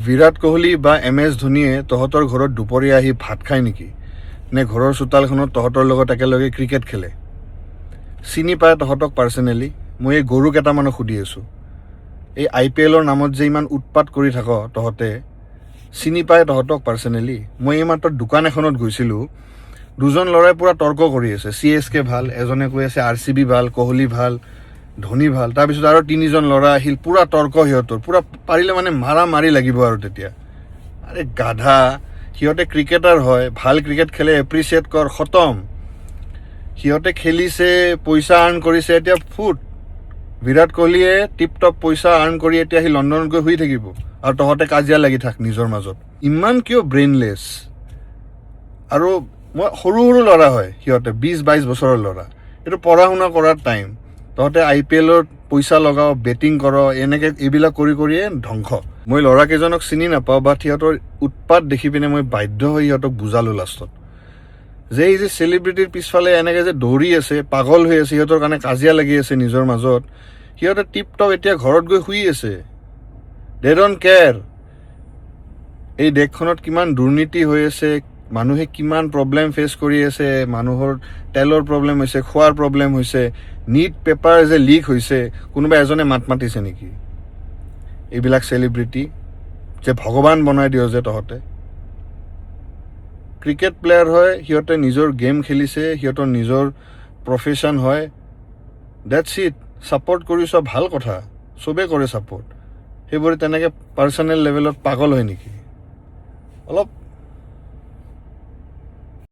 বিৰাট কোহলি বা MS ধোনীয়ে তহঁতৰ ঘৰত দুপৰীয়া আহি ভাত খায় নেকি? নে ঘৰৰ চোতালখনত তহঁতৰ লগত একেলগে ক্ৰিকেট খেলে? চিনি পায় তহঁতক পাৰ্চনেলি? মই এই গৰু কেইটামানক সুধি আছোঁ। এই IPLৰ নামত যে ইমান উৎপাত কৰি থাক তহঁতে, চিনি পায় তহঁতক পাৰ্চনেলি? মই এইমাত্ৰ দোকান এখনত গৈছিলোঁ, দুজন ল'ৰাই পূৰা তৰ্ক কৰি আছে। CSK ভাল, এজনে কৈ আছে RCB ভাল, কোহলি ভাল, ধোনী ভাল। তাৰপিছত আৰু তিনিজন ল'ৰা আহিল, পূৰা তৰ্ক সিহঁতৰ, পূৰা পাৰিলে মানে মাৰা মাৰি লাগিব আৰু তেতিয়া। আৰে গাধা, সিহঁতে ক্ৰিকেটাৰ হয়, ভাল ক্ৰিকেট খেলে, এপ্ৰিচিয়েট কৰ, খতম। সিহঁতে খেলিছে, পইচা আৰ্ণ কৰিছে, এতিয়া ফুট। বিৰাট কোহলিয়ে টিপ টপ পইচা আৰ্ণ কৰি এতিয়া সি লণ্ডনত গৈ শুই থাকিব, আৰু তহঁতে কাজিয়া লাগি থাক নিজৰ মাজত। ইমান কিয় ব্ৰেইনলেছ? আৰু মই সৰু সৰু ল'ৰা হয় সিহঁতে, 20-22 বছৰৰ ল'ৰা। এইটো পঢ়া শুনা কৰাৰ টাইম। তহঁতে IPLৰ পইচা লগাও, বেটিং কৰ, এনেকৈ এইবিলাক কৰি কৰিয়ে ধ্বংস। মই ল'ৰাকেইজনক চিনি নাপাওঁ, বাট সিহঁতৰ উৎপাত দেখি পিনে মই বাধ্য হৈ সিহঁতক বুজালোঁ লাষ্টত যে এই যে চেলিব্ৰিটিৰ পিছফালে এনেকৈ যে দৌৰি আছে, পাগল হৈ আছে, সিহঁতৰ কাৰণে কাজিয়া লাগি আছে নিজৰ মাজত, সিহঁতে টিপ টপ এতিয়া ঘৰত গৈ শুই আছে। দে ডণ্ট কেয়াৰ। এই দেশখনত কিমান দুৰ্নীতি হৈ আছে, মানুহে কিমান প্ৰব্লেম ফেচ কৰি আছে, মানুহৰ তেলৰ প্ৰব্লেম হৈছে, খোৱাৰ প্ৰব্লেম হৈছে, নিট পেপাৰ যে লিক হৈছে, কোনোবা এজনে মাত মাতিছে নেকি? এইবিলাক চেলিব্ৰিটি যে ভগৱান বনাই দিয় যে তহঁতে। ক্ৰিকেট প্লেয়াৰ হয়, সিহঁতে নিজৰ গেম খেলিছে, সিহঁতৰ নিজৰ প্ৰফেশ্যন হয়, ডেটছ ইট। ছাপৰ্ট কৰিছ, ভাল কথা, চবেই কৰে ছাপৰ্ট। সেইবোৰে তেনেকৈ পাৰ্চনেল লেভেলত পাগল হয় নেকি? অলপ